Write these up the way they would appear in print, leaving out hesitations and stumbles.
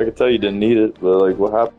I could tell you didn't need it, but like, what happened?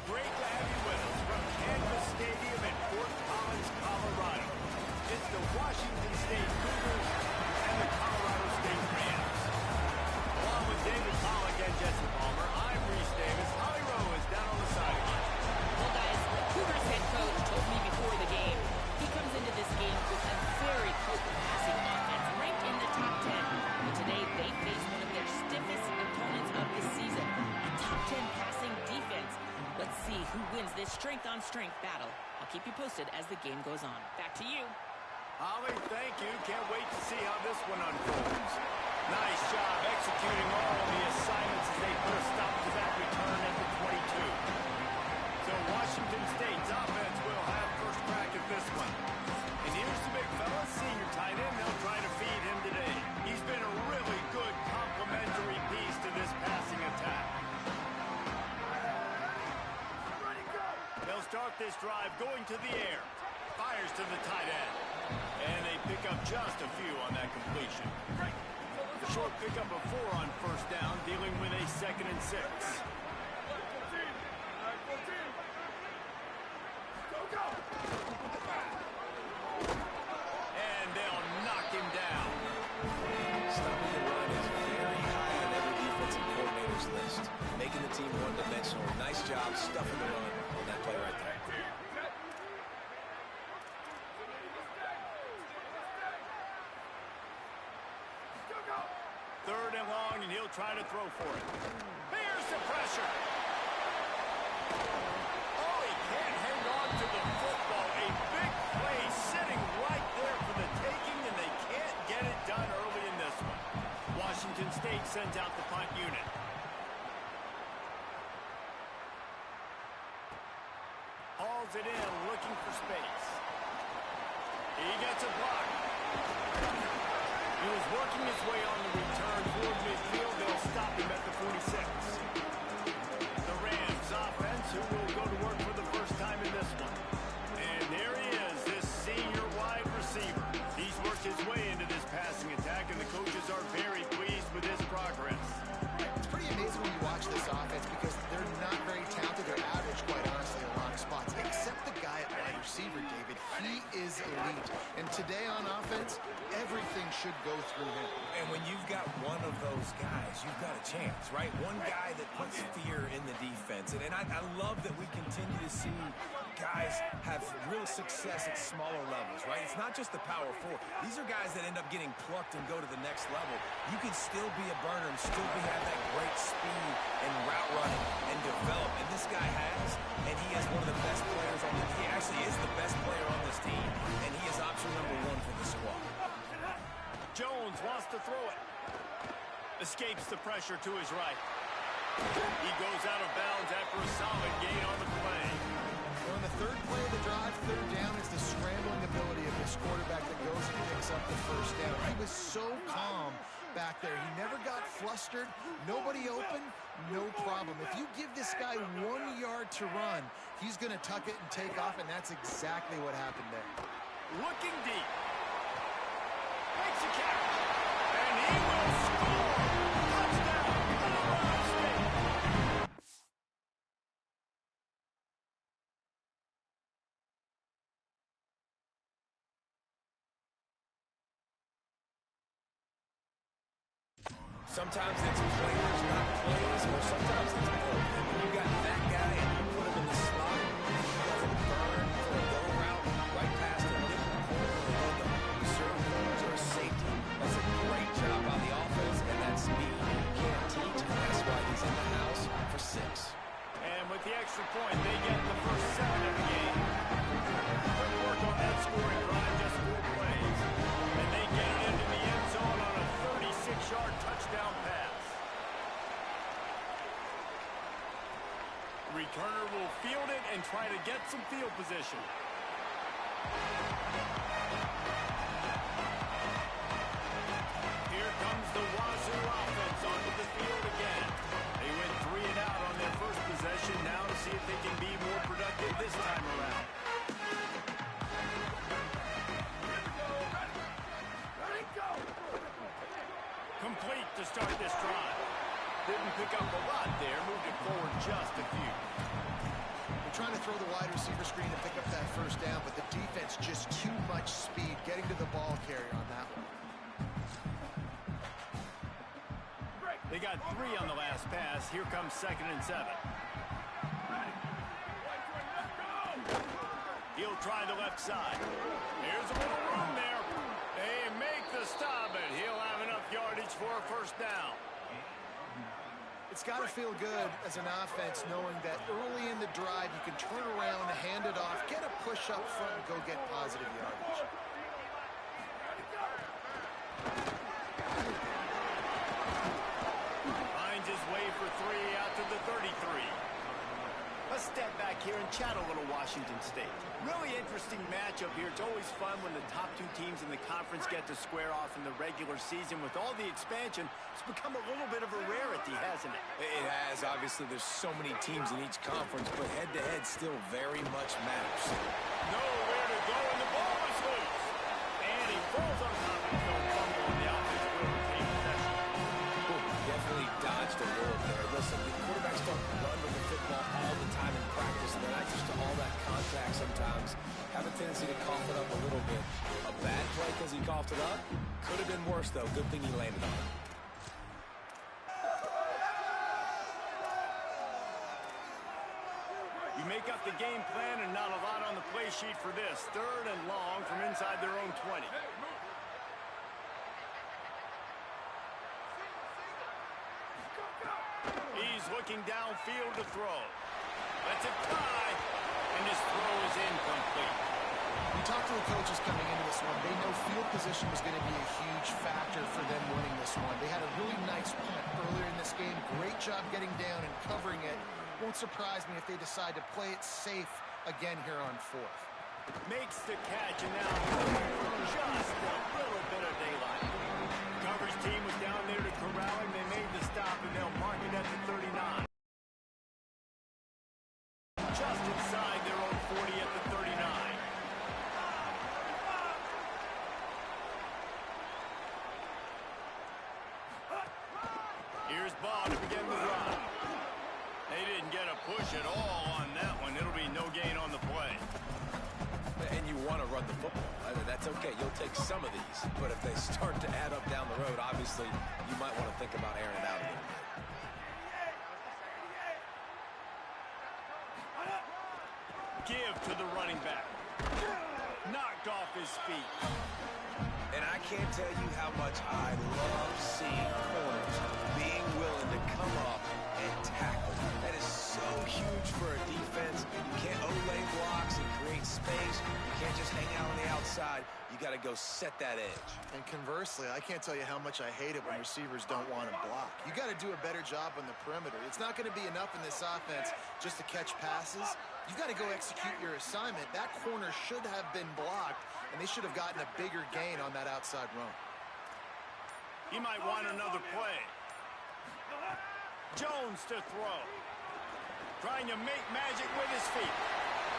Great to have you with us from Kansas Stadium in Fort Collins, Colorado. It's the Washington State Cougars and the Colorado State Rams. Along with David Pollack and Jesse Palmer, I'm Reese Davis. Holly Rowe is down on the sideline. Well, guys, the Cougars head coach told me before the game he comes into this game with a very potent passing offense, ranked in the top 10. But today they face one of their stiffest opponents of the season, a top 10 passing defense. Let's see who wins this strength-on-strength battle. I'll keep you posted as the game goes on. Back to you. Holly, thank you. Can't wait to see how this one unfolds. Nice job executing all of the assignments as they put a stop to that return at the 22. So Washington State's offense will have first crack at this one. And here's the big fella, senior tight end. They'll try to feed him today. He's been a really good complementary piece to this passing attack. They'll start this drive going to the air. Fires to the tight end. And they pick up just a few on that completion. The short pickup of 4 on first down, dealing with a 2nd and 6. And they'll knock him down. Stopping the run is very high on every defensive coordinator's list. Making the team one-dimensional. Nice job stuffing the run on that play right there. Third and long, and he'll try to throw for it. Here's the pressure. Oh, he can't hang on to the football. A big play sitting right there for the taking, and they can't get it done early in this one. Washington State sends out the punt unit. Hauls it in, looking for space. He gets a block. He was working his way on the return toward midfield. They'll stop him at the 46. The Rams offense, who will go to work for the first time in this one. And there he is, this senior wide receiver. He's worked his way into this passing attack, and the coaches are very pleased with his progress. It's pretty amazing when you watch this offense because they're not very talented. They're average, quite honestly, in a lot of spots. Except the guy at wide receiver, David. He is elite. And today on offense, everything should go through him. And when you've got one of those guys, you've got a chance, right? One guy that puts fear in the defense. And I love that we continue to see guys have real success at smaller levels, right? It's not just the power 4. These are guys that end up getting plucked and go to the next level. You can still be a burner and still have that great speed and route running and develop. And this guy has, and he is one of the best players on the team. He actually is the best player on this team, and he is option number 1 for the squad. Jones wants to throw it. Escapes the pressure to his right. He goes out of bounds after a solid gain on the play. On the third play of the drive, third down, is the scrambling ability of this quarterback that goes and picks up the first down. He was so calm back there. He never got flustered. Nobody open, no problem. If you give this guy 1 yard to run, he's going to tuck it and take off, and that's exactly what happened there. Looking deep. Makes a catch. And he will score. Sometimes it's players, not plays, or sometimes it's both. And when you got that guy and you put him in the slot, he doesn't burn for a go route right past the nickel corner or the reserve corners or a safety. That's a great job by the offense, and that speed you can't teach, and that's why he's in the house for 6. And with the extra point, they get the first 7 of the game. Quick work on that scoring drive, just 4 plays. And they get it into the end zone on a 36-yard touchdown pass. Returner will field it and try to get some field position. Here comes the Wazoo offense onto the field again. They went 3 and out on their first possession. Now to see if they can be more productive this time around. Complete to start this drive. Didn't pick up a lot there. Moved it forward just a few. They're trying to throw the wide receiver screen and pick up that first down, but the defense just too much speed getting to the ball carrier on that one. They got 3 on the last pass. Here comes 2nd and 7. He'll try the left side. Here's a little room there. They make the stop, and he'll have enough yardage for a first down. It's got to feel good as an offense knowing that early in the drive you can turn around, hand it off, get a push up front, and go get positive yardage. Finds his way for 3 out to the 33. Let's step back here and chat a little Washington State. Really interesting matchup here. It's always fun when the top 2 teams in the conference get to square off in the regular season. With all the expansion, it's become a little bit of a rarity, hasn't it? It has. Obviously, there's so many teams in each conference, but head-to-head still very much matters. Nowhere to go, and the ball is loose. And he falls on top of his own fumble on the offense will retain possession. Definitely dodged a bullet there. Listen, the quarterbacks don't run with the football all the time in practice, and they're not used to all that contact sometimes. Have a tendency to cough it up a little bit. A bad play because he coughed it up? Could have been worse, though. Good thing he landed on it. You make up the game plan and not a lot on the play sheet for this. 3rd and long from inside their own 20. He's looking downfield to throw. That's a tie, and his throw is incomplete. We talked to the coaches coming into this one. They know field position was going to be a huge factor for them winning this one. They had a really nice punt earlier in this game. Great job getting down and covering it. Won't surprise me if they decide to play it safe again here on 4th. Makes the catch, and now just a little bit of daylight. Coverage team was down there to corral him. They made the stop, and they'll mark it at the 39. Just inside their own 40 at the 39. Here's Ball to begin the drive. They didn't get a push at all on that one. It'll be no gain on the play. And you want to run the football. That's okay. You'll take some of these. But if they start to add up down the road, obviously, you might want to think about airing it out a little bit. Give to the running back. Knocked off his feet. And I can't tell you how much I love seeing corners being willing to come up and tackle. That is so huge for a defense. You can't O-lay blocks and create space. You can't just hang out on the outside. You got to go set that edge. And conversely, I can't tell you how much I hate it when receivers don't want to block. You got to do a better job on the perimeter. It's not going to be enough in this offense just to catch passes. You've got to go execute your assignment. That corner should have been blocked, and they should have gotten a bigger gain on that outside run. He might want another play. Jones to throw. Trying to make magic with his feet.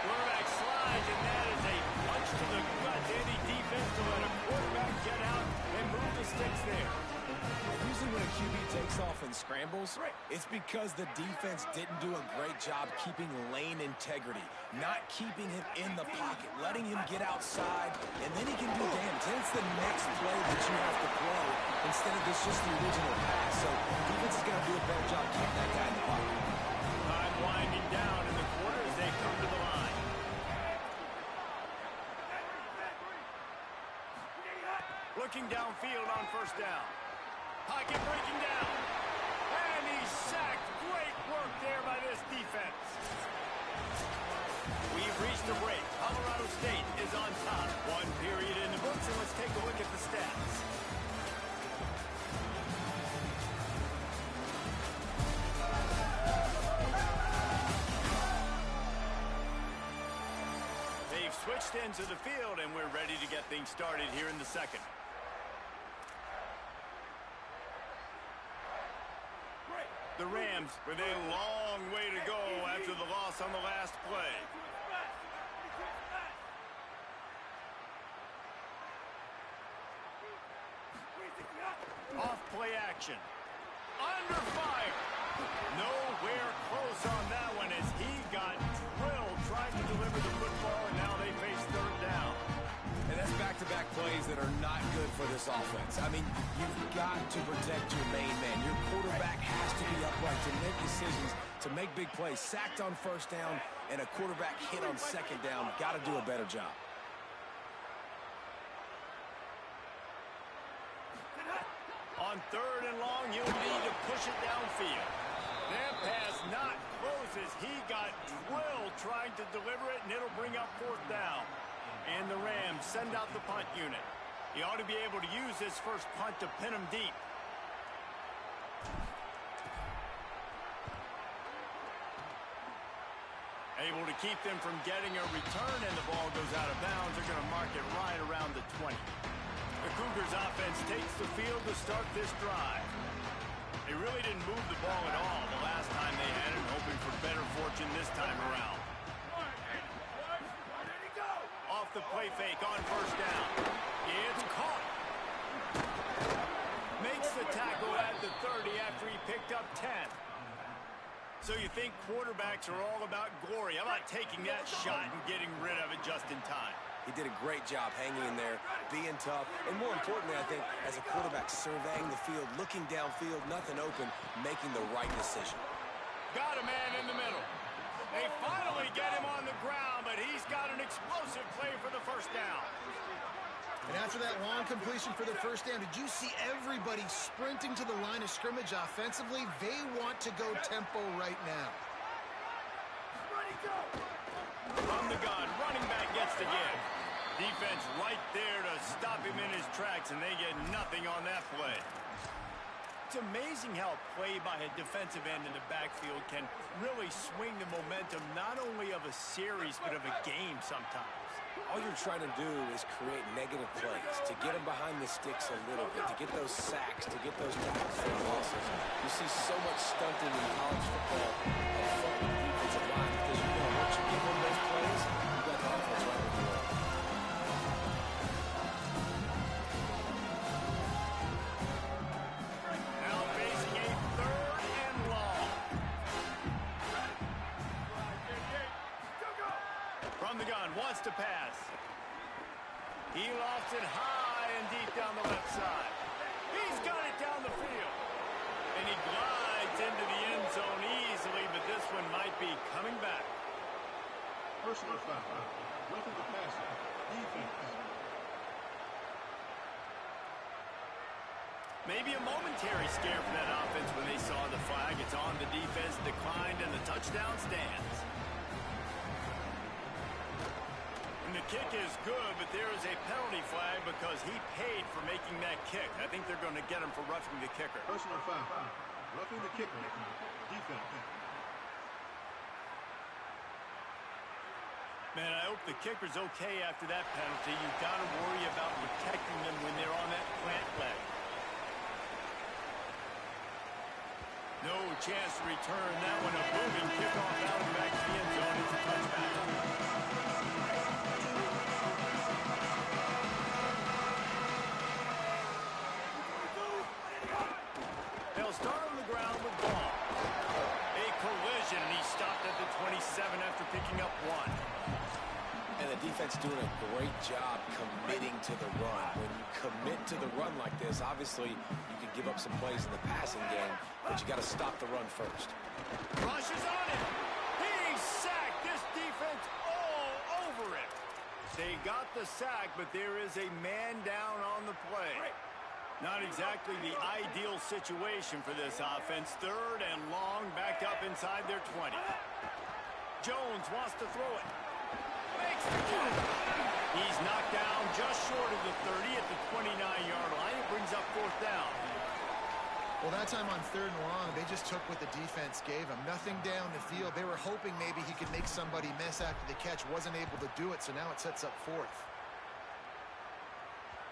Quarterback slides, and that is a punch to the gut to any defense to let a quarterback get out and move the sticks there. Usually when a QB takes off and scrambles, it's because the defense didn't do a great job keeping lane integrity, not keeping him in the pocket, letting him get outside, and then he can do damage. Then it's the next play that you have to play instead of just the original pass. So defense is going to do a better job keeping that guy in the pocket. Time winding down in the quarter as they come to the line. Looking downfield on first down. Pocket breaking down. And he's sacked. Great work there by this defense. We've reached a break. Colorado State is on top. One period in the books, and let's take a look at the stats. They've switched into the field, and we're ready to get things started here in the second. The Rams with a long way to go after the loss on the last play. Off play action. Under fire. Nowhere close on that one as he got drilled trying to deliver the football, and now they face third down. And that's back-to-back plays that are not good for this offense. I mean, you've got to protect your main man. Your quarterback has to be upright to make decisions, to make big plays. Sacked on first down and a quarterback hit on second down. Got to do a better job. On third and long, he'll need to push it downfield. That pass not close as he got drilled trying to deliver it, and it'll bring up fourth down. And the Rams send out the punt unit. He ought to be able to use this first punt to pin him deep. Able to keep them from getting a return, and the ball goes out of bounds. They're going to mark it right around the 20. The Cougars offense takes the field to start this drive. They really didn't move the ball at all the last time they had it, hoping for better fortune this time around. Off the play fake on first down. It's caught. Makes the tackle at the 30 after he picked up 10. So you think quarterbacks are all about glory. How about taking that shot and getting rid of it just in time? He did a great job hanging in there, being tough, and more importantly, I think, as a quarterback surveying the field, looking downfield, nothing open, making the right decision. Got a man in the middle. They finally get him on the ground, but he's got an explosive play for the first down. And after that long completion for the first down, did you see everybody sprinting to the line of scrimmage offensively? They want to go tempo right now. From the gun, running back gets the give. Defense right there to stop him in his tracks, and they get nothing on that play. It's amazing how a play by a defensive end in the backfield can really swing the momentum not only of a series, but of a game sometimes. All you're trying to do is create negative plays, to get them behind the sticks a little bit, to get those sacks, to get those tackles for losses. You see so much stunting in college football from the defensive line because you know once you give them those plays, you got the offense right with you. Now facing a third and long. From the gun, wants to pass. He lofts it high and deep down the left side. He's got it down the field. And he glides into the end zone easily, but this one might be coming back. Personal foul. Roughing the passer. Defense. Maybe a momentary scare for that offense when they saw the flag. It's on the defense, declined, and the touchdown stands. And the kick is good, but there is a penalty flag because he paid for making that kick. I think they're going to get him for roughing the kicker. Personal foul. Roughing the kicker. Defense. Man, I hope the kicker's okay after that penalty. You've got to worry about protecting them when they're on that plant leg. No chance to return that one. A booming kickoff out back to the end zone. It's a touchback. start on the ground with ball. A collision, and he stopped at the 27 after picking up 1. And the defense doing a great job committing to the run. When you commit to the run like this, obviously you can give up some plays in the passing game, but you got to stop the run first. Rushes on him. He's sacked. This defense all over him. They got the sack, but there is a man down on the play. Not exactly the ideal situation for this offense. 3rd and long, back up inside their 20. Jones wants to throw it. Makes the catch. He's knocked down just short of the 30 at the 29-yard line. It brings up 4th down. Well, that time on 3rd and long, they just took what the defense gave him. Nothing down the field. They were hoping maybe he could make somebody miss after the catch. Wasn't able to do it, so now it sets up 4th.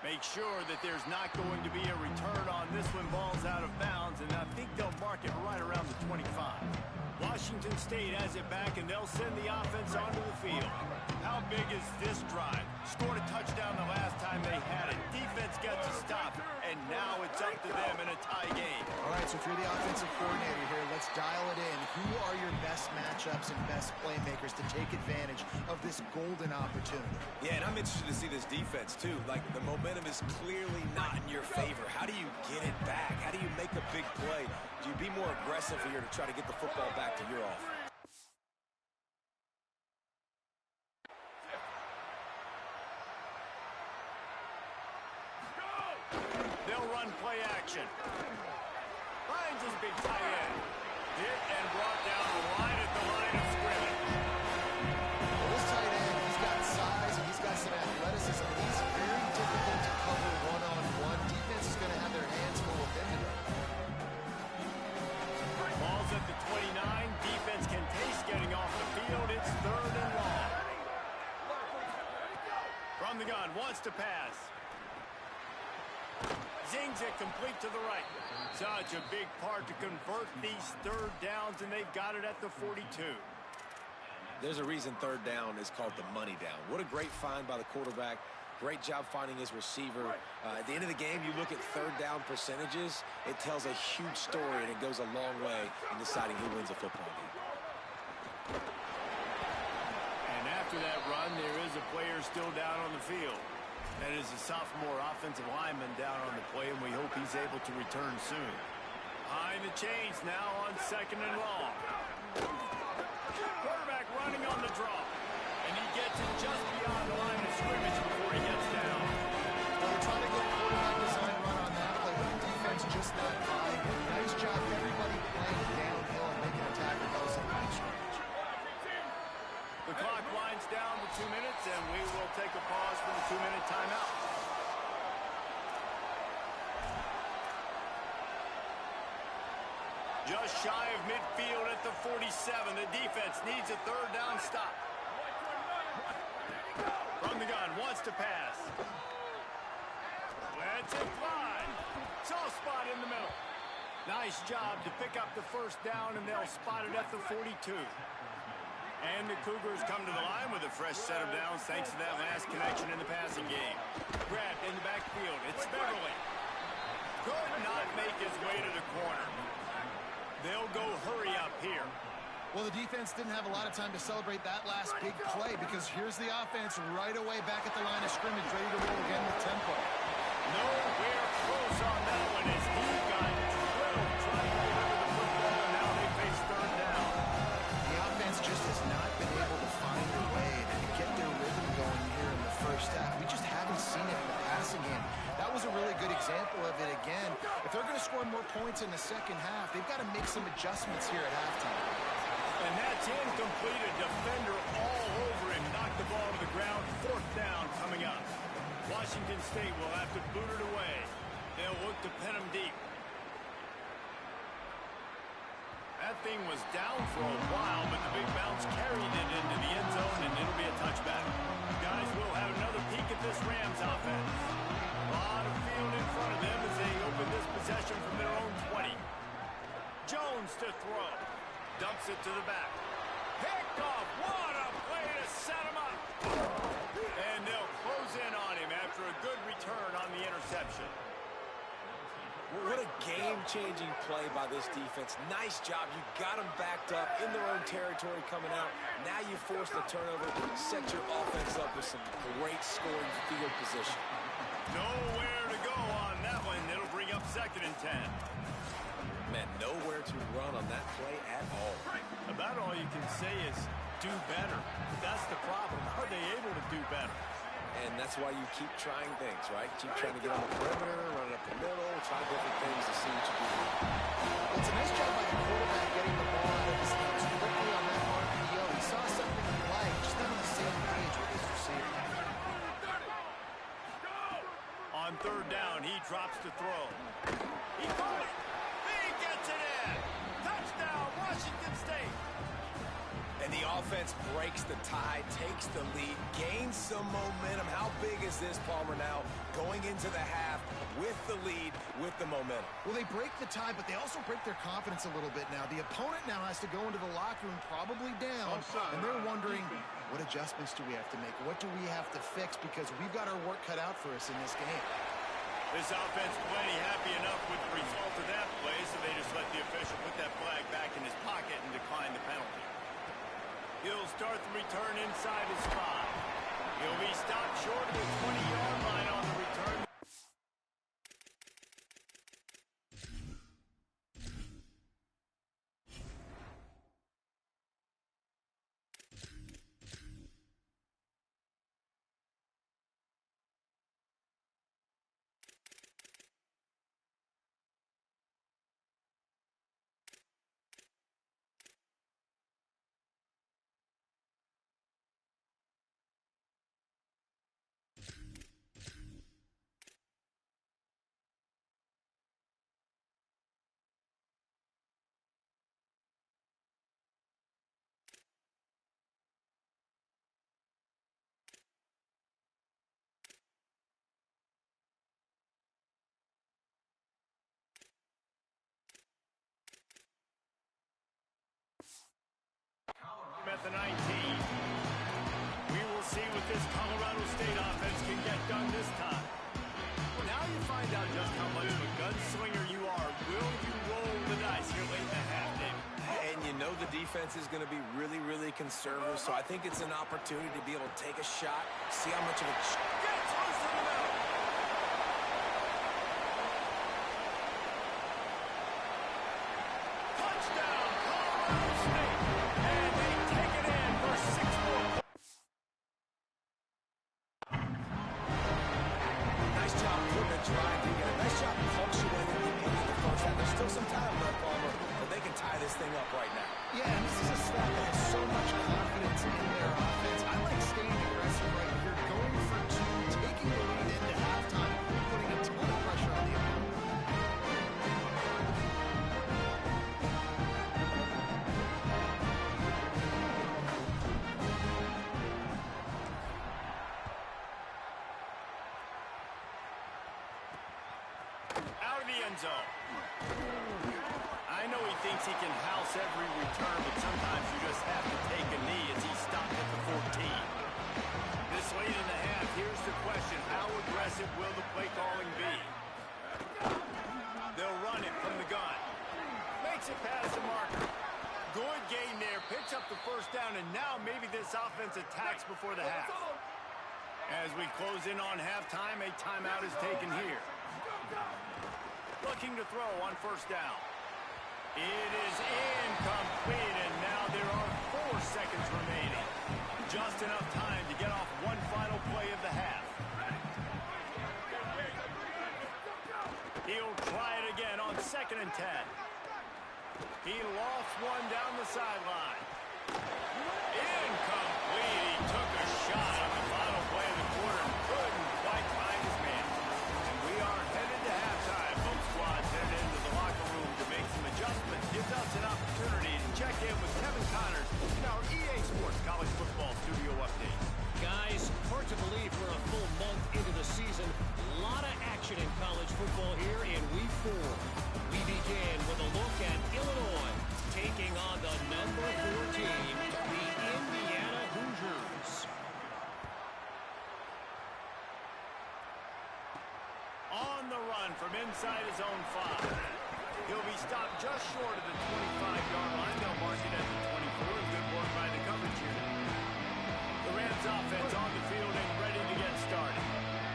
Make sure that there's not going to be a return on this when ball's out of bounds, and I think they'll mark it right around the 25. Washington State has it back, and they'll send the offense onto the field. How big is this drive? Scored a touchdown the last time they had it. Defense gets a stop, and now it's up to them in a tie game. All right, so if you're the offensive coordinator here, let's dial it in. Who are your best matchups and best playmakers to take advantage of this golden opportunity? Yeah, and I'm interested to see this defense, too. Like, the momentum is clearly not in your favor. How do you get it back? How do you make a big play? Do you be more aggressive here to try to get the football back to your offense? They'll run play action. Finds his big tight end. Hit and brought down the line at the line of scrimmage. Well, this tight end, he's got size and he's got some athleticism, and he's very difficult to cover one-on-one. Defense is going to have their hands full with him today. Ball's at the 29. Defense can taste getting off the field. It's 3rd and long. From the gun, wants to pass. Zings it complete to the right. Such a big part to convert these 3rd downs, and they've got it at the 42. There's a reason 3rd down is called the money down. What a great find by the quarterback. Great job finding his receiver. At the end of the game, you look at 3rd down percentages. It tells a huge story, and it goes a long way in deciding who wins a football game. And after that run, there is a player still down on the field. That is a sophomore offensive lineman down on the play, and we hope he's able to return soon. Behind the chains now on 2nd and long. Quarterback running on the draw. And he gets it just beyond the line of scrimmage before he gets down. Well, they're trying to get quarterback design run on that play, but the defense just not buying it. Nice job, everybody playing downhill and making a tackle close to the line of scrimmage. The clock winds down to 2 minutes, and we will take a pause for the 2-minute timeout. Just shy of midfield at the 47. The defense needs a 3rd down stop. From the gun, wants to pass. Lets it fly. Soft spot in the middle. Nice job to pick up the 1st down, and they'll spot it at the 42. And the Cougars come to the line with a fresh set of downs thanks to that last connection in the passing game. Grabbed in the backfield. It's Beverly. Could not make his way to the corner. They'll go hurry up here. Well, the defense didn't have a lot of time to celebrate that last big play because here's the offense right away back at the line of scrimmage, ready to roll again with tempo. Nowhere close on that one as he got drilled trying to deliver the football, and now they face 3rd down. The offense just has not been able to find a way to get their rhythm going here in the 1st half. We just haven't seen it in the passing game. That was a really good example of it again. If they're going to score more points in the 2nd half, they've got to make some adjustments here at halftime. And that's incomplete. A defender all over him. Knocked the ball to the ground. 4th down coming up. Washington State will have to boot it away. They'll look to pin him deep. That thing was down for a while, but the big bounce carried it into the end zone, and it'll be a touchback. Guys, we'll have another peek at this Rams offense. A lot of field in front of them as they open this possession from their own 20. Jones to throw. Dumps it to the back. Picked off. What a play to set him up. And they'll close in on him after a good return on the interception. What a game game-changing play by this defense. Nice job. You got them backed up in their own territory coming out. Now you force the turnover, set your offense up with some great scoring field position. Nowhere to go on that one. It'll bring up 2nd and 10. Man, nowhere to run on that play at all. About all you can say is do better. That's the problem. Are they able to do better? And that's why you keep trying things, right? Keep trying to get on the perimeter, run it up the middle, try different things to see what you can do. Well, it's a nice job by the quarterback getting the ball out of his hands quickly on that RPO. He saw something he liked, just not on the same page with his receiver. On 3rd down, he drops to throw. He caught it. He gets it in. Touchdown, Washington State. And the offense breaks the tie, takes the lead, gains some momentum. How big is this, Palmer, now going into the half with the lead, with the momentum? Well, they break the tie, but they also break their confidence a little bit now. The opponent now has to go into the locker room probably down, and they're wondering, what adjustments do we have to make? What do we have to fix? Because we've got our work cut out for us in this game. This offense plenty happy enough with the result of that play, so they just let the official put that flag back in his pocket and decline the penalty. He'll start the return inside his 5. He'll be stopped short of the 20-yard line on the return. At the 19. We will see what this Colorado State offense can get done this time. Well, now you find out just how much of a gunslinger you are. Will you roll the dice here late in the half, David? And you know the defense is going to be really, really conservative, so I think it's an opportunity to be able to take a shot, see how much of a... Gets loose in the middle. Touchdown, Colorado State. And they take it in for 6 more. Nice job putting a drive together. Nice job punctuating the end of the first half. There's still some time left, Palmer, but they can tie this thing up right now. Yeah, and this is a staff that has so much confidence in their offense. I like staying aggressive right here, going for 2, taking the lead into halftime, putting a ton of pressure on the opponent. Out of the end zone. I know he thinks he can house every return, but sometimes you just have to take a knee as he stopped at the 14. This late in the half, here's the question. How aggressive will the play calling be? They'll run it from the gun. Makes it past the marker. Good gain there. Picks up the 1st down, and now maybe this offense attacks before the half. As we close in on halftime, a timeout is taken here. Looking to throw on 1st down. It is incomplete, and now there are 4 seconds remaining. Just enough time to get off one final play of the half. He'll try it again on 2nd and 10. He lofts one down the sideline. Incomplete. He took a shot on the final play of the quarter and couldn't quite find his man. And we are headed to halftime. Both squads headed into the locker room to make some adjustments. Gives us an opportunity to check in with Kevin Connors in our EA Sports College Football Studio Update. Guys, hard to believe we're a full month into the season. A lot of action in college football here in Week 4. We begin with a look at Illinois taking on the number 4 team, the Indiana Hoosiers. On the run from inside his own 5. He'll be stopped just short of the 25-yard line. They'll mark it at the 24. Good work by the coverage unit. The Rams offense on the field and ready to get started.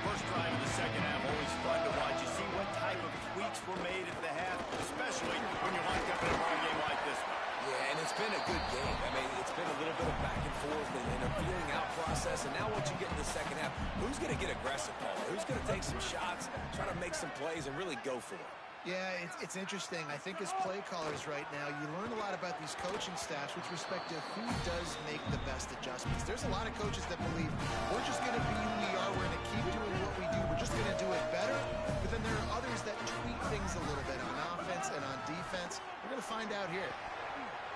First drive of the second half, always fun to watch. You see what type of tweaks were made at the half, especially when you're locked up in a ball game like this one. Yeah, and it's been a good game. I mean, it's been a little bit of back and forth and a feeling out process. And now once you get in the second half, who's going to get aggressive, Paul? Who's going to take some shots, try to make some plays, and really go for it? Yeah, it's interesting. I think as play callers right now, you learn a lot about these coaching staffs with respect to who does make the best adjustments. There's a lot of coaches that believe we're just going to be who we are. We're going to keep doing what we do. We're just going to do it better. But then there are others that tweak things a little bit on offense and on defense. We're going to find out here.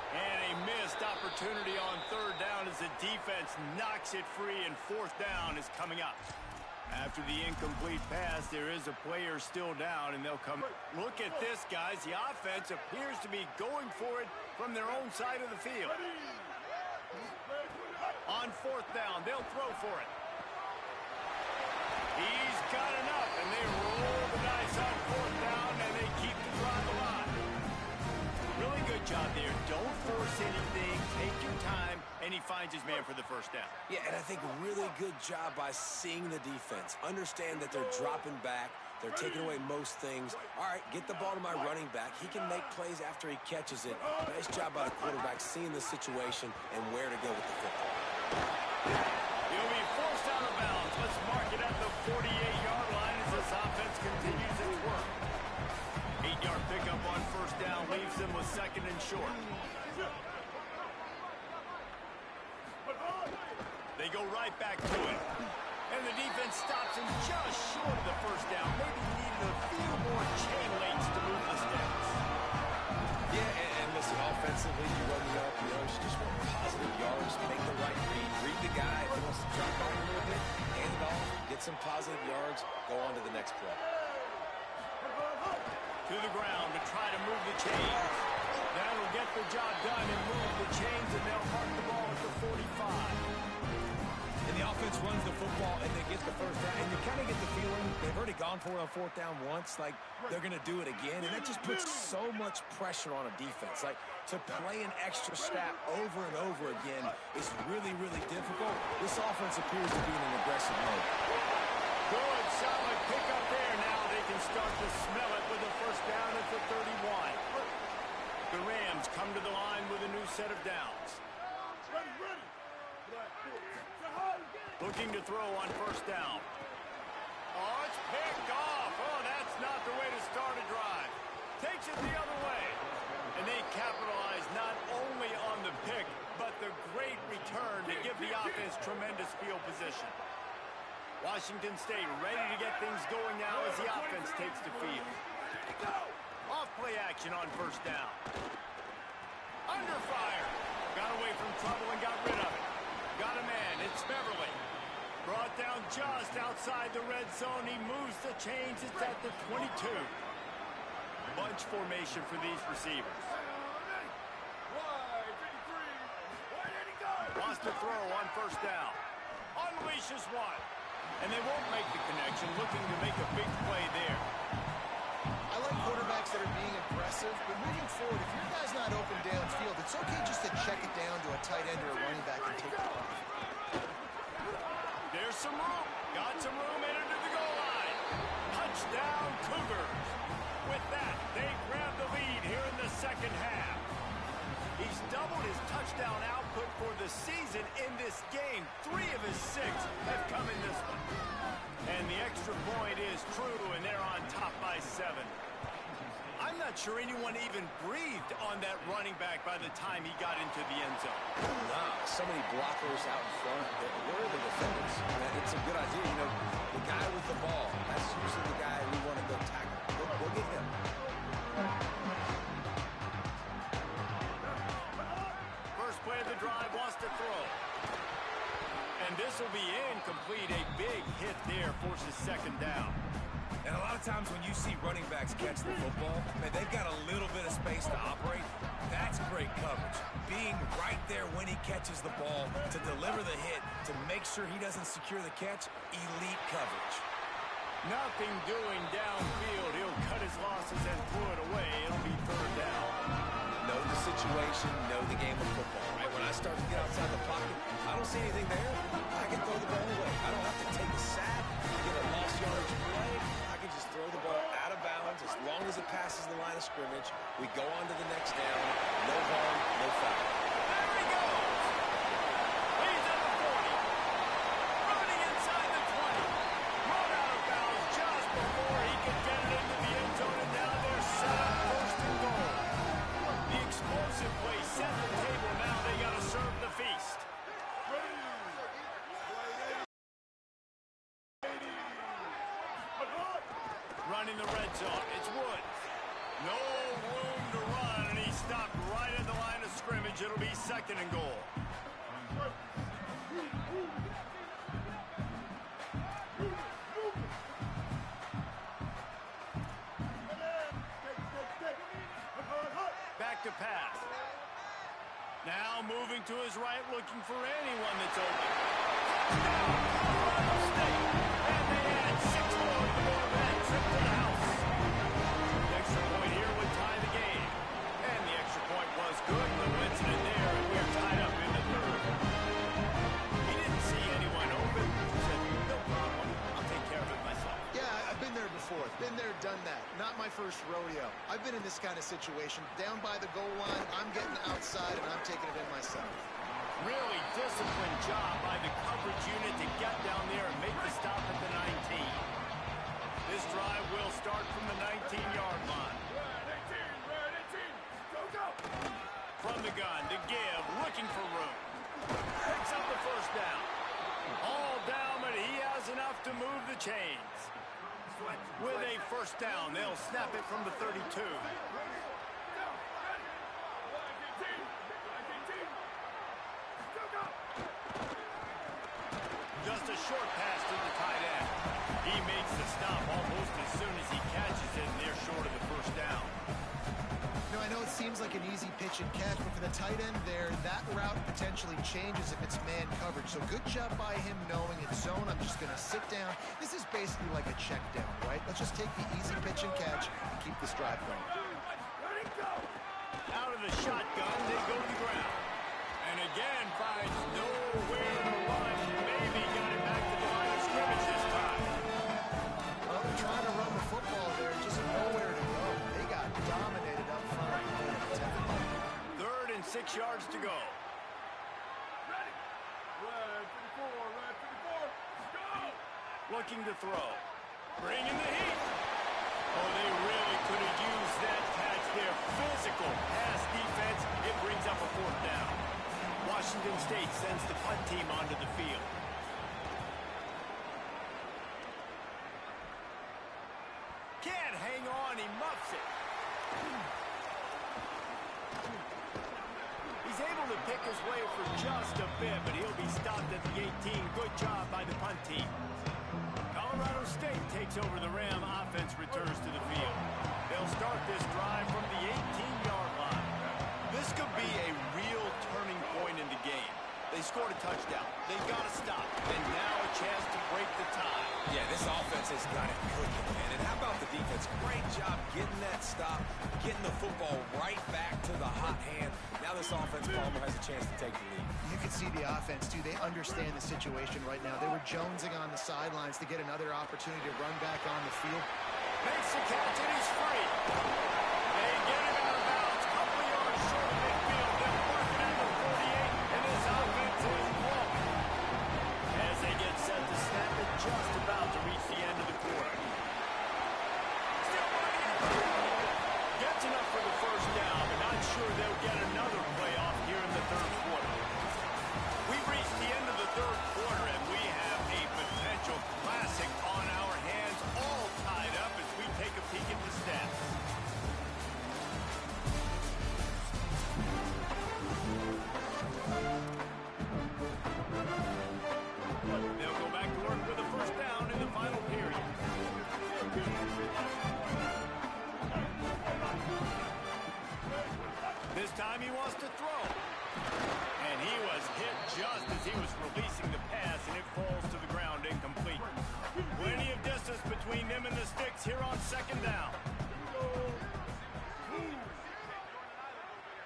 And a missed opportunity on third down as the defense knocks it free, and fourth down is coming up. After the incomplete pass, there is a player still down, and they'll come. Look at this, guys. The offense appears to be going for it from their own side of the field. On fourth down, they'll throw for it. He's got enough, and they roll the dice on fourth down, and they keep the drive alive. Really good job there. Don't force anything. Take your time, and he finds his man for the first down. Yeah, and I think really good job by seeing the defense. Understand that they're dropping back. They're taking away most things. All right, get the ball to my running back. He can make plays after he catches it. Nice job by the quarterback seeing the situation and where to go with the football. He'll be forced out of bounds. Let's mark it at the 48-yard line as this offense continues its work. 8-yard pickup on first down leaves them with second and short. They go right back to it. And the defense stops him just short of the first down. Maybe he needed a few more chain links to move the sticks. Yeah, and listen, offensively, you run the RPOs, just want positive yards, make the right read. Read the guy. If he wants to drop back a little bit, hand it off, get some positive yards, go on to the next play. To the ground to try to move the chains. That'll get the job done and move the chains, and they'll mark the ball at the 45. And the offense runs the football, and they get the first down. And you kind of get the feeling they've already gone for it on fourth down once, like they're going to do it again. And that just puts so much pressure on a defense. Like, to play an extra snap over and over again is really, really difficult. This offense appears to be in an aggressive mode. Good, solid pickup there. Now they can start to smell it with a first down at the 31. The Rams come to the line with a new set of downs. Looking to throw on first down. Oh, it's picked off. Oh, that's not the way to start a drive. Takes it the other way. And they capitalize not only on the pick, but the great return to give the offense tremendous field position. Washington State ready to get things going now as the offense takes the field. Off play action on first down. Under fire. Got away from trouble and got rid of it. Got a man. It's Beverly. Brought down just outside the red zone. He moves the chains. It's at the 22. Bunch formation for these receivers. Wants to throw on first down. Unleashes one. And they won't make the connection. Looking to make a big play there. I like quarterbacks that are being aggressive, but moving forward, if your guy's not open downfield, it's okay just to check it down to a tight end or a running back and take it off. There's some room. Got some room into the goal line. Touchdown, Cougars. With that, they grab the lead here in the second half. He's doubled his touchdown output for the season in this game. 3 of his 6 have come in this one. And the extra point is true, and they're on top by 7. I'm not sure anyone even breathed on that running back by the time he got into the end zone. Nah, so many blockers out in front. Where are the defenders? It's a good idea. You know, the guy with the ball, that's usually the guy we want to go tackle. Go get him. First play of the drive, wants to throw. And this will be incomplete. A big hit there forces second down. And a lot of times when you see running backs catch the football, man, they've got a little bit of space to operate. That's great coverage. Being right there when he catches the ball to deliver the hit, to make sure he doesn't secure the catch, elite coverage. Nothing doing downfield. He'll cut his losses and throw it away. It'll be third down. Know the situation, know the game of football, right? When I start to get outside the pocket, I don't see anything there. I can throw the ball away. I don't have to take a sack, get a lost yardage play. I can just throw the ball out of bounds as long as it passes the line of scrimmage. We go on to the next down. No harm, no foul. There he goes. He's at the 40. Running inside the 20. Run out of bounds just before he could get it into the end zone, and now they're set up first and goal. The explosive play set the table. Now they got to serve the feast. Running the red zone. It's Woods. No room to run, and he stopped right at the line of scrimmage. It'll be second and goal. Back to pass. Now moving to his right, looking for anyone that's open. Colorado State. And they add 6 more to the board of that trip to the house. The extra point here would tie the game. And the extra point was good. No incident there, and we're tied up in the third. He didn't see anyone open. He said, no problem. I'll take care of it myself. Yeah, I've been there before. Been there, done that. Not my first rodeo. I've been in this kind of situation. Down by the goal line, I'm getting outside, and I'm taking it in myself. Really disciplined job by the coverage unit to get down there and make the stop at the 19. This drive will start from the 19-yard line. From the gun to give, looking for room. Picks up the first down. All down, but he has enough to move the chains. With a first down, they'll snap it from the 32. Just a short pass to the tight end. He makes the stop almost as soon as he catches it, and they're short of the first down. You know, I know it seems like an easy pitch and catch, but for the tight end there, that route potentially changes if it's man coverage. So good job by him knowing it's zone. I'm just going to sit down. This is basically like a check down, right? Let's just take the easy pitch and catch and keep this drive going. Out of the shotgun, they go to the ground. And again, finds nowhere to run. Maybe got it back to the line of scrimmage this time. Well, they're trying to run the football there, just nowhere to go. They got dominated up front. 3rd and 6 yards to go. Looking to throw. Bringing the heat. Oh, they really could have used that catch there. Physical pass defense. It brings up a 4th down. Washington State sends the punt team onto the field. Can't hang on. He muffs it. He's able to pick his way for just a bit, but he'll be stopped at the 18. Good job by the punt team. Colorado State takes over the Ram. Offense returns to the field. They'll start this drive from the 18-yard line. This could be a real turning point in the game. They scored a touchdown. They've got to stop. And now a chance to break the tie. Yeah, this offense has got it cooking, man. And how about the defense? Great job getting that stop, getting the football right back to the hot hand. Now this offense, Palmer, has a chance to take the lead. You can see the offense, too. They understand the situation right now. They were jonesing on the sidelines to get another opportunity to run back on the field. Makes the catch, and he's free. They get him out of bounds. Couple yards short of midfield. They're working at the 48, and this offense is blowing. As they get set to snap it, just about to reach the end of the quarter. Still running. Gets enough for the first down, but not sure they'll get another playoff here in the 3rd quarter. We've reached the end of the 3rd quarter, and we have a potential classic on our hands, all tied up as we take a peek at the stats. They'll go back to work with a first down in the final period. This time he wants to throw. And he was hit just as he was releasing the pass, and it falls to the ground incomplete. Plenty of distance between on second down.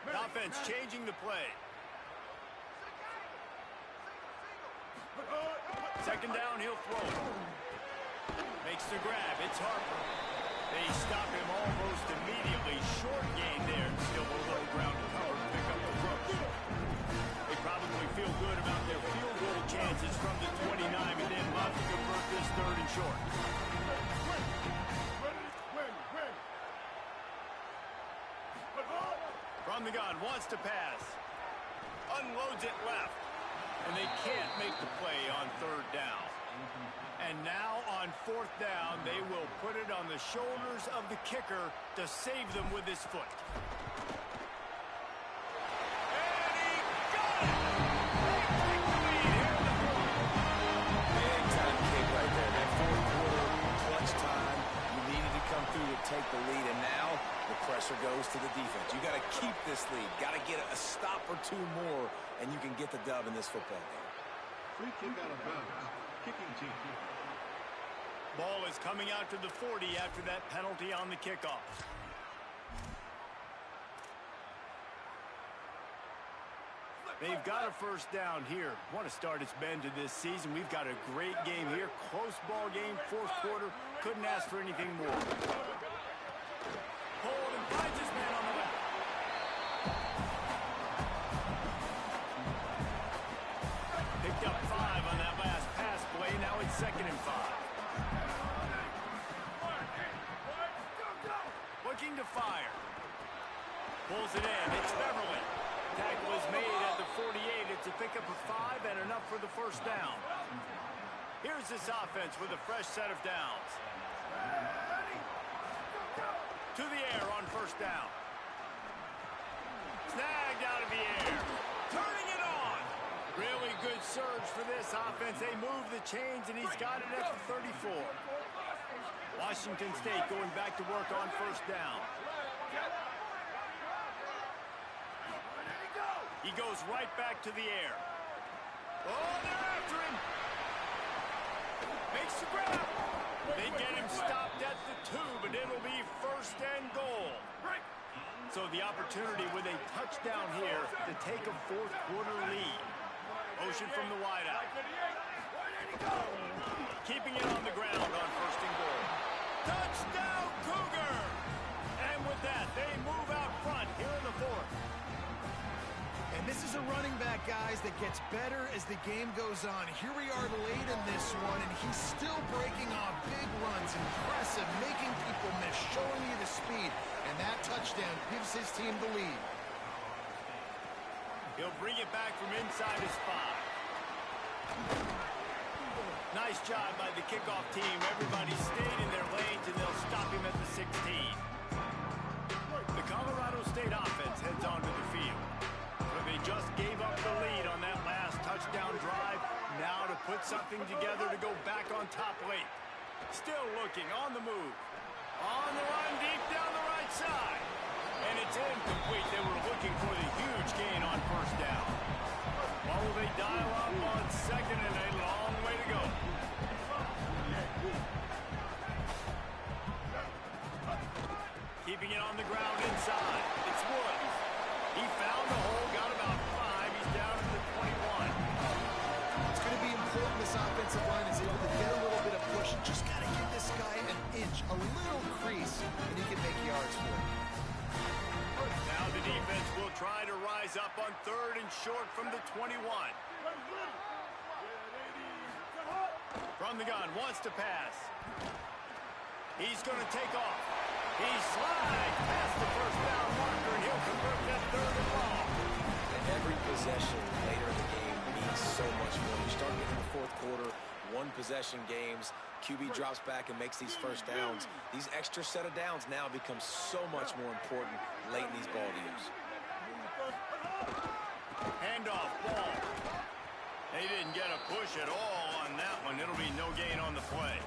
The offense changing the play. Second down, he'll throw it. Makes the grab. It's Harper. They stop him almost immediately. Short gain there. And still a little ground to cover to pick up the first. They probably feel good about their field goal chances from the 29 and then love to convert this third and short. From the gun, wants to pass. Unloads it left. And they can't make the play on third down. And now on fourth down, they will put it on the shoulders of the kicker to save them with his foot. And he got it! They take the lead here in the fourth. Big time kick right there. That fourth quarter, clutch time. You needed to come through to take the lead, and now the pressure goes to the defense. You got to keep this lead. Got to get a stop or two more, and you can get the dub in this football game. Free kick out of bounds. Kicking team. Ball is coming out to the 40 after that penalty on the kickoff. They've got a first down here. What a start it's been to this season. We've got a great game here. Close ball game, fourth quarter. Couldn't ask for anything more. Hold and finds his man on the left. Picked up 5 on that last pass play. Now it's 2nd and 5. Looking to fire. Pulls it in. It's Beverly. Tackle is made at the 48. It's a pickup of 5 and enough for the first down. Here's this offense with a fresh set of downs. To the air on first down. Snagged out of the air. Turning it on. Really good surge for this offense. They move the chains, and he's got it at the 34. Washington State going back to work on first down. He goes right back to the air. Oh, they're after him. Makes the grab. They get him stopped at the 2, but it'll be 1st and goal. So the opportunity with a touchdown here to take a fourth quarter lead. Motion from the wideout. Keeping it on the ground on 1st and goal. Touchdown, Cougar! And with that, they move out front here in the fourth. And this is a running back, guys, that gets better as the game goes on. Here we are late in this one, and he's still breaking off big runs. Impressive, making people miss, showing you the speed. And that touchdown gives his team the lead. He'll bring it back from inside his 5. Nice job by the kickoff team. Everybody stayed in their lanes, and they'll stop him at the 16. The Colorado State offense heads onto the field. They just gave up the lead on that last touchdown drive. Now to put something together to go back on top late. Still looking on the move. On the run deep down the right side. And it's incomplete. They were looking for the huge gain on first down. What will they dial up on 2nd and a long way to go? Keeping it on the ground inside. It's Woods. He found the hole, got about 5. He's down to the 21. It's going to be important this offensive line is able to get a little bit of push. Just got to give this guy an inch, a little crease, and he can make yards for it. Now the defense will try to rise up on 3rd and short from the 21. From the gun, wants to pass. He's going to take off. He slides past the first down marker, and he'll convert that 3rd and long. And every possession later in the game means so much more. You start getting the fourth quarter, one-possession games. QB drops back and makes these first downs. These extra set of downs now become so much more important late in these ball games. Handoff, ball. They didn't get a push at all on that one. It'll be no gain on the play.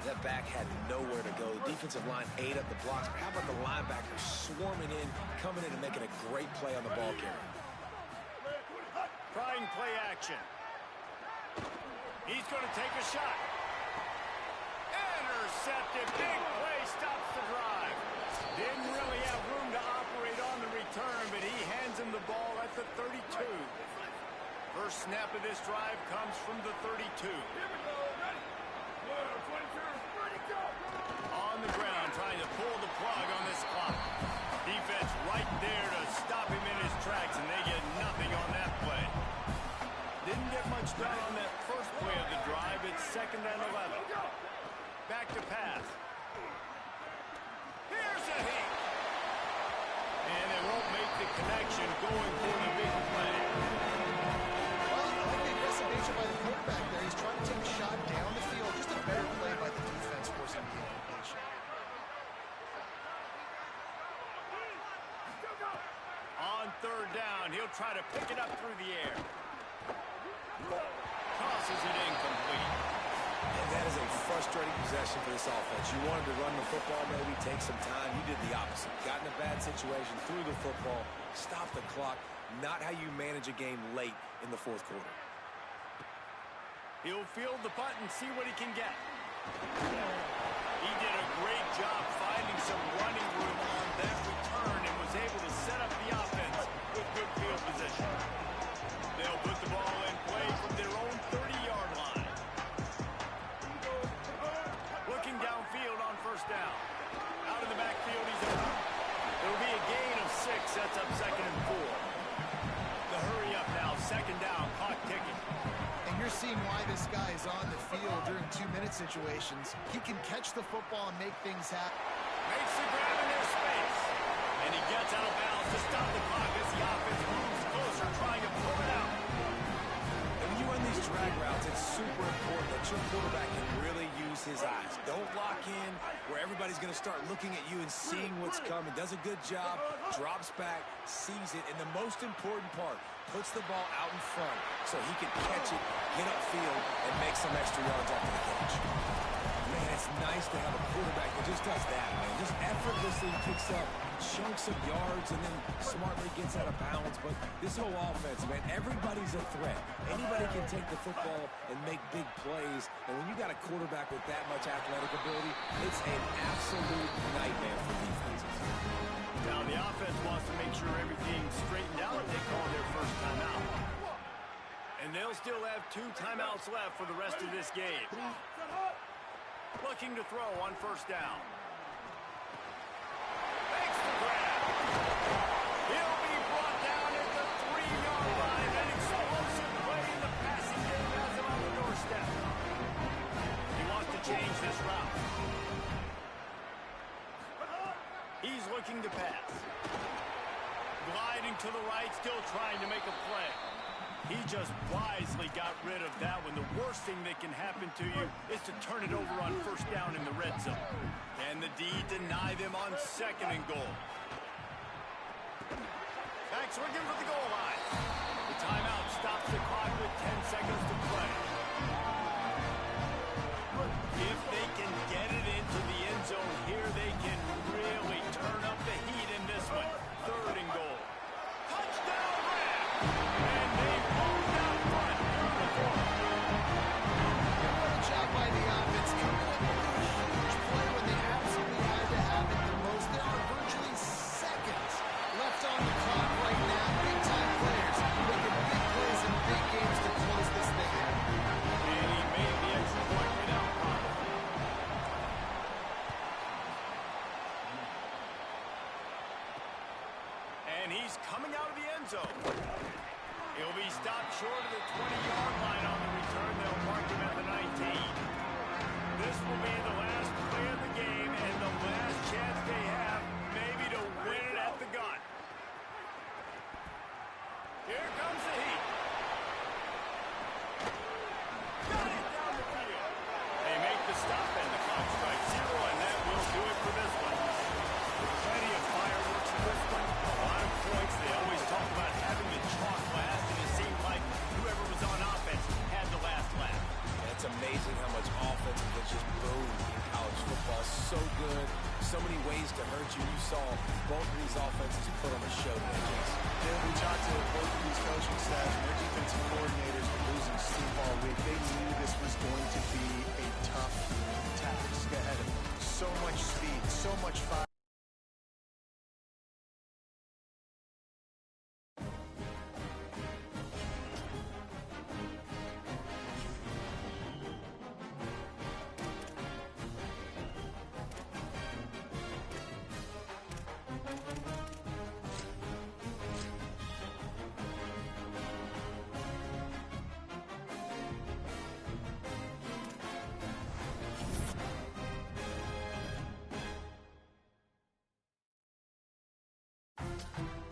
That back had nowhere to go. The defensive line ate up the blocks. But how about the linebackers swarming in, coming in and making a great play on the ball carrier? Trying play action. He's going to take a shot. intercepted. Big play stops the drive. Didn't really have room to operate on the return, but he hands him the ball at the 32. First snap of this drive comes from the 32. On the ground, trying to pull the plug on this clock. Defense right there to stop him in his tracks, and they get nothing on that play. Didn't get much done on that first play of the drive. It's 2nd and 11. Back to pass. Here's a hit. And they won't make the connection going for the big play. Well, I like the aggressive nature by the quarterback there. He's trying to take a shot down the field. Just a better play by the defense forcing the incompletion. On 3rd down, he'll try to pick it up through the air. Tosses it incomplete. And that is a frustrating possession for this offense. You wanted to run the football, maybe take some time. You did the opposite. Got in a bad situation, threw the football, stopped the clock. Not how you manage a game late in the 4th quarter. He'll field the punt and see what he can get. He did a great job finding some running room on that return and was able to set up the offense with good field position. They'll put the ball in play from their own 30-yard line. Looking downfield on 1st down. Out of the backfield, he's open. It'll be a gain of 6. Sets up 2nd and 4. The hurry up now. 2nd down. Clock ticking. And you're seeing why this guy is on the field during 2-minute situations. He can catch the football and make things happen. Makes the grab in their space. And he gets out of bounds to stop the clock as the offense moves closer, trying to pull it out. And when you run these drag routes, it's super important that your quarterback can really use his eyes. Don't lock in where everybody's going to start looking at you and seeing what's coming. Does a good job, drops back, sees it, and the most important part, puts the ball out in front so he can catch it, get upfield, and make some extra yards after the catch. Man, it's nice to have a quarterback that just does that, man. Just effortlessly picks up chunks of yards and then smartly gets out of bounds. But this whole offense, man, everybody's a threat. Anybody can take the football and make big plays. And when you got a quarterback with that much athletic ability, it's an absolute nightmare for defenses. Now the offense wants to make sure everything's straightened out if they call their first timeout. And they'll still have 2 timeouts left for the rest of this game. Looking to throw on 1st down. Makes the grab. He'll be brought down at the 3-yard line. An explosive play in the passing game has him on the doorstep. He wants to change this route. He's looking to pass. Gliding to the right, still trying to make a play. He just wisely got rid of that one. The worst thing that can happen to you is to turn it over on 1st down in the red zone. Can the D deny them on 2nd and goal? Backs looking for the goal line. The timeout stops the clock with 10 seconds to play. If they can get it into the end zone here, they can really turn up the heat in this one. 3rd and goal. Touchdown, Rams! And they pulled out front. Beautiful. What a job by the offense. Coming up with a huge play when they absolutely had to have it the most. There are virtually seconds left on the clock right now. Big-time players making big plays in big games to close this thing out. And he made the extra point without problem. And he's coming out of the end zone. He'll be stopped short of the 20-yard line on the return. They'll mark him at the 19. This will be the last play of the game and the last chance they have maybe to win it at the gun. Here comes the heat. Got it down the field. They make the stop and the clock strikes 0, and that will do it for this one. Plenty of fireworks in this one. A lot of points. They always talk about having the chalk last, and it seemed like whoever was on offense had the last laugh. It's amazing how much offense can just boom in college football. So good. So many ways to hurt you. You saw both of these offenses put on a show today, Jason. Yeah, we talked to both of these coaching staffs and their defensive coordinators were losing sleep all week. They knew this was going to be a tough task ahead of them. it.